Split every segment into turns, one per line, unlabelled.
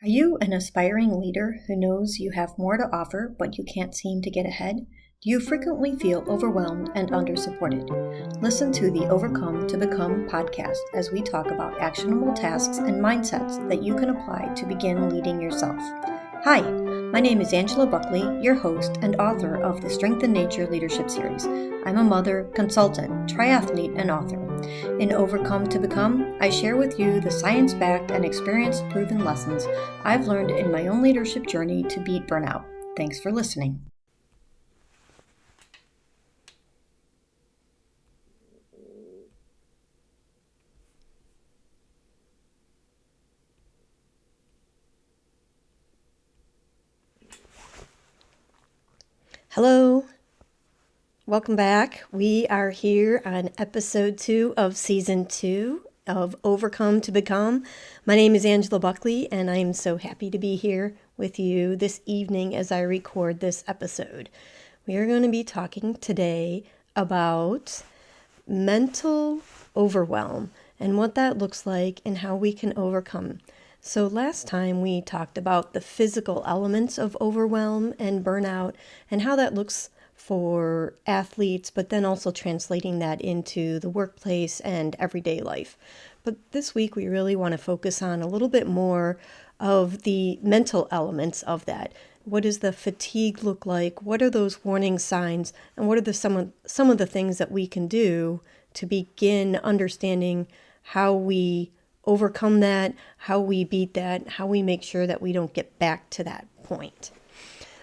Are you an aspiring leader who knows you have more to offer but you can't seem to get ahead? Do you frequently feel overwhelmed and under-supported? Listen to the Overcome to Become podcast as we talk about actionable tasks and mindsets that you can apply to begin leading yourself. Hi, my name is Angela Buckley, your host and author of the Strength in Nature Leadership Series. I'm a mother, consultant, triathlete, and author. In Overcome to Become, I share with you the science-backed and experience-proven lessons I've learned in my own leadership journey to beat burnout. Thanks for listening. Hello. Welcome back. We are here on episode 2 of season 2 of Overcome to Become. My name is Angela Buckley, and I'm so happy to be here with you this evening as I record this episode. We are going to be talking today about mental overwhelm and what that looks like and how we can overcome. So last time we talked about the physical elements of overwhelm and burnout and how that looks for athletes, but then also translating that into the workplace and everyday life. But this week we really want to focus on a little bit more of the mental elements of that. What does the fatigue look like? What are those warning signs? And what are some of the things that we can do to begin understanding how we overcome that, how we beat that, how we make sure that we don't get back to that point.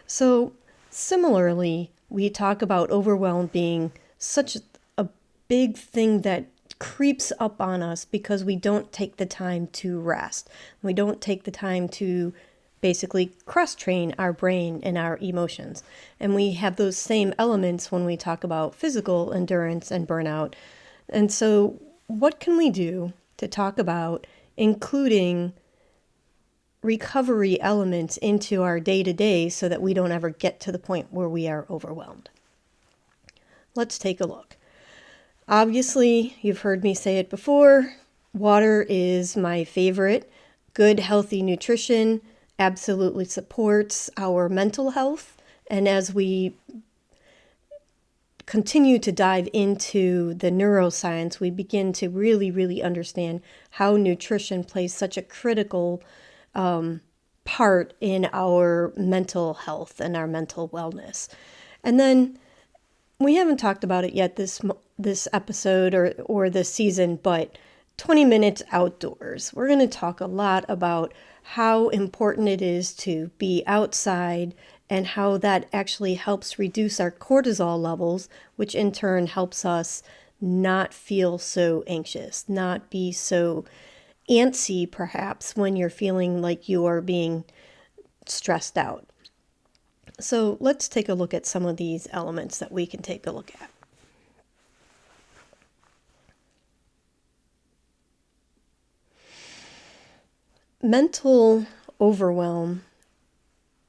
So similarly, we talk about overwhelm being such a big thing that creeps up on us because we don't take the time to rest. We don't take the time to basically cross-train our brain and our emotions. And we have those same elements when we talk about physical endurance and burnout. And so what can we do to talk about including recovery elements into our day-to-day so that we don't ever get to the point where we are overwhelmed? Let's take a look. Obviously, you've heard me say it before, water is my favorite. Good, healthy nutrition absolutely supports our mental health. And as we continue to dive into the neuroscience, we begin to really understand how nutrition plays such a critical part in our mental health and our mental wellness. And then we haven't talked about it yet this episode or this season, but 20 minutes outdoors. We're going to talk a lot about how important it is to be outside and how that actually helps reduce our cortisol levels, which in turn helps us not feel so anxious, not be so antsy perhaps when you're feeling like you are being stressed out. So let's take a look at some of these elements that we can take a look at. Mental overwhelm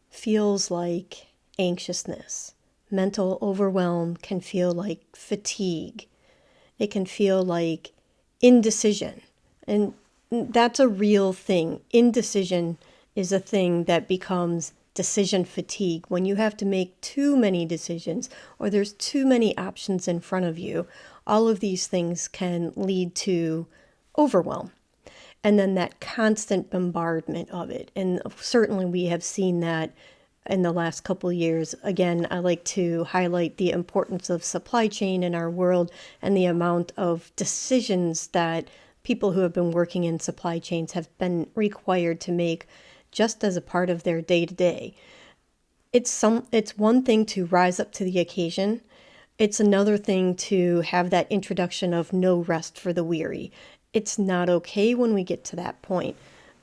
feels like anxiousness. Mental overwhelm can feel like fatigue. It can feel like indecision. And that's a real thing. Indecision is a thing that becomes decision fatigue when you have to make too many decisions or there's too many options in front of you. All of these things can lead to overwhelm. And then that constant bombardment of it. And certainly we have seen that in the last couple of years. Again, I like to highlight the importance of supply chain in our world and the amount of decisions that people who have been working in supply chains have been required to make just as a part of their day-to-day. It's one thing to rise up to the occasion. It's another thing to have that introduction of no rest for the weary. It's not okay when we get to that point.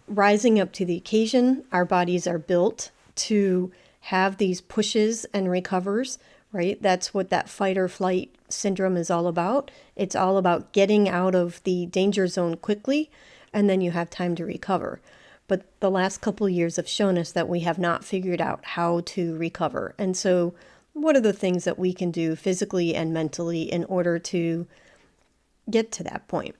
Rising up to the occasion, our bodies are built to have these pushes and recovers, right? That's what that fight or flight syndrome is all about. It's all about getting out of the danger zone quickly, and then you have time to recover. But the last couple of years have shown us that we have not figured out how to recover. And so what are the things that we can do physically and mentally in order to get to that point?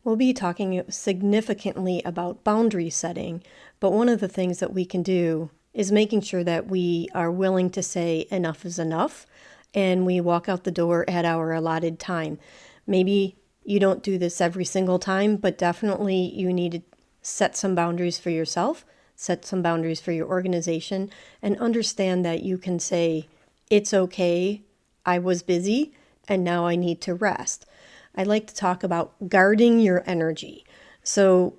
We'll be talking significantly about boundary setting, but one of the things that we can do is making sure that we are willing to say enough is enough and we walk out the door at our allotted time. Maybe you don't do this every single time, but definitely you need to set some boundaries for yourself, set some boundaries for your organization, and understand that you can say, it's okay, I was busy, and now I need to rest. I like to talk about guarding your energy. So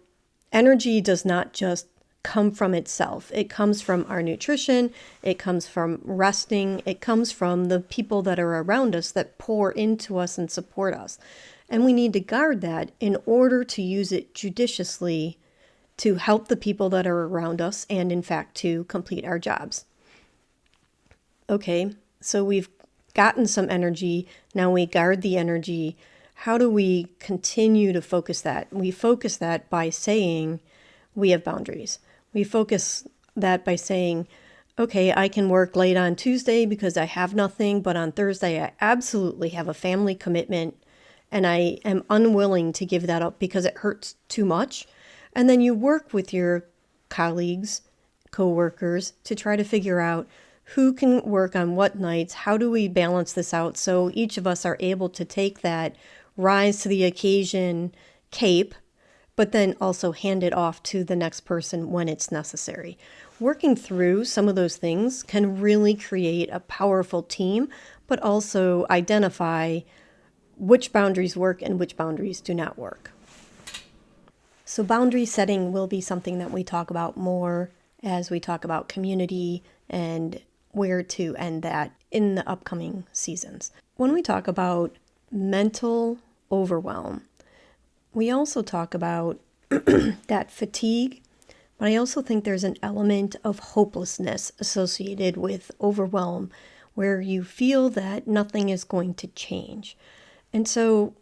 energy does not just come from itself. It comes from our nutrition. It comes from resting. It comes from the people that are around us that pour into us and support us. And we need to guard that in order to use it judiciously to help the people that are around us and, in fact, to complete our jobs. Okay, so we've gotten some energy. Now we guard the energy. How do we continue to focus that? We focus that by saying we have boundaries. We focus that by saying, okay, I can work late on Tuesday because I have nothing, but on Thursday I absolutely have a family commitment and I am unwilling to give that up because it hurts too much. And then you work with your colleagues, co-workers to try to figure out who can work on what nights, how do we balance this out so each of us are able to take that rise to the occasion cape, but then also hand it off to the next person when it's necessary. Working through some of those things can really create a powerful team, but also identify which boundaries work and which boundaries do not work. So boundary setting will be something that we talk about more as we talk about community and where to end that in the upcoming seasons. When we talk about mental overwhelm, we also talk about that fatigue, but I also think there's an element of hopelessness associated with overwhelm where you feel that nothing is going to change. And so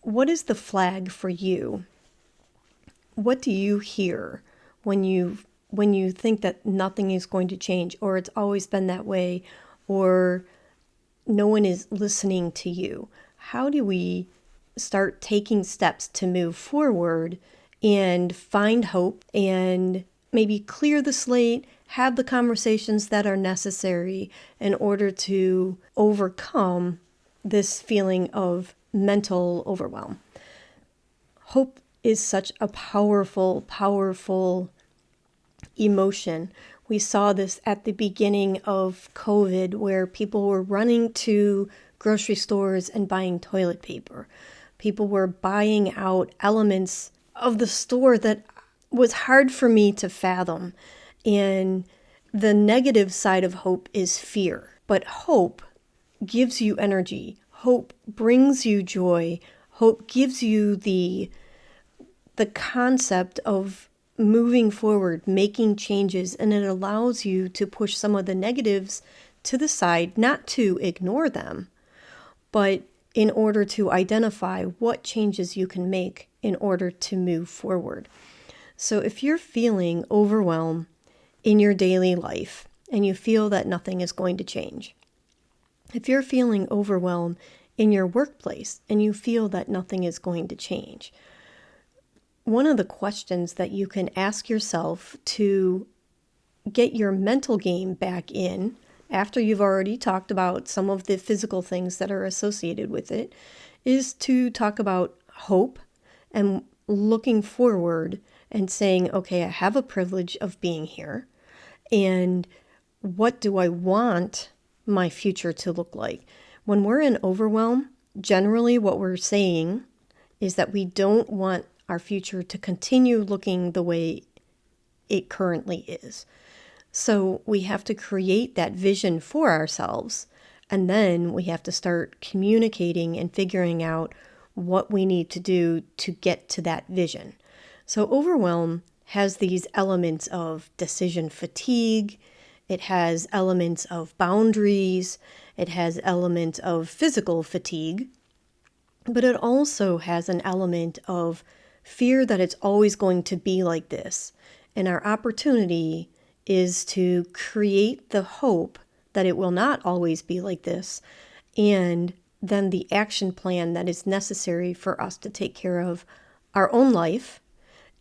what is the flag for you? What do you hear when you think that nothing is going to change, or it's always been that way, or no one is listening to you? How do we start taking steps to move forward and find hope and maybe clear the slate, have the conversations that are necessary in order to overcome this feeling of mental overwhelm? Hope is such a powerful, powerful emotion. We saw this at the beginning of COVID where people were running to grocery stores and buying toilet paper. People were buying out elements of the store that was hard for me to fathom. And the negative side of hope is fear. But hope gives you energy. Hope brings you joy. Hope gives you the concept of moving forward, making changes, and it allows you to push some of the negatives to the side, not to ignore them, but in order to identify what changes you can make in order to move forward. So if you're feeling overwhelmed in your daily life and you feel that nothing is going to change, if you're feeling overwhelmed in your workplace and you feel that nothing is going to change, one of the questions that you can ask yourself to get your mental game back in, after you've already talked about some of the physical things that are associated with it, is to talk about hope and looking forward and saying, okay, I have a privilege of being here, and what do I want my future to look like? When we're in overwhelm, generally what we're saying is that we don't want our future to continue looking the way it currently is. So we have to create that vision for ourselves, and then we have to start communicating and figuring out what we need to do to get to that vision. So overwhelm has these elements of decision fatigue, it has elements of boundaries, it has elements of physical fatigue, but it also has an element of fear that it's always going to be like this. And our opportunity is to create the hope that it will not always be like this, and then the action plan that is necessary for us to take care of our own life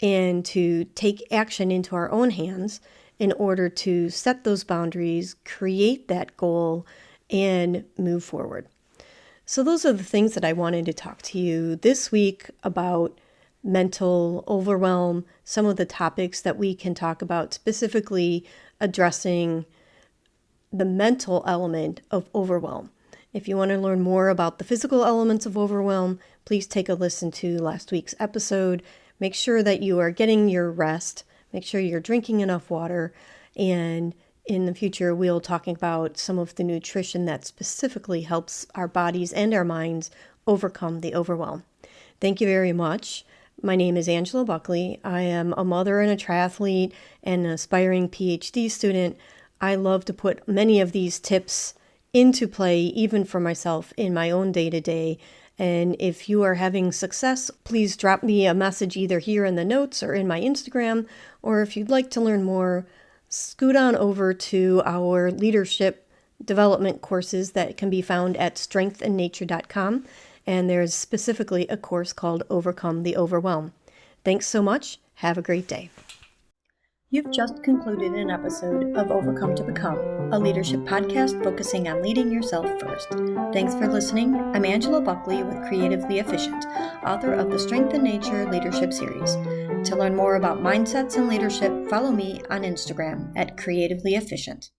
and to take action into our own hands in order to set those boundaries, create that goal, and move forward. So those are the things that I wanted to talk to you this week about mental overwhelm, some of the topics that we can talk about, specifically addressing the mental element of overwhelm. If you want to learn more about the physical elements of overwhelm, please take a listen to last week's episode. Make sure that you are getting your rest. Make sure you're drinking enough water. And in the future, we'll talking about some of the nutrition that specifically helps our bodies and our minds overcome the overwhelm. Thank you very much. My name is Angela Buckley. I am a mother and a triathlete and an aspiring PhD student. I love to put many of these tips into play, even for myself in my own day-to-day. And if you are having success, please drop me a message either here in the notes or in my Instagram. Or if you'd like to learn more, scoot on over to our leadership development courses that can be found at strengthandnature.com. And there's specifically a course called Overcome the Overwhelm. Thanks so much. Have a great day. You've just concluded an episode of Overcome to Become, a leadership podcast focusing on leading yourself first. Thanks for listening. I'm Angela Buckley with Creatively Efficient, author of the Strength and Nature Leadership Series. To learn more about mindsets and leadership, follow me on Instagram at Creatively Efficient.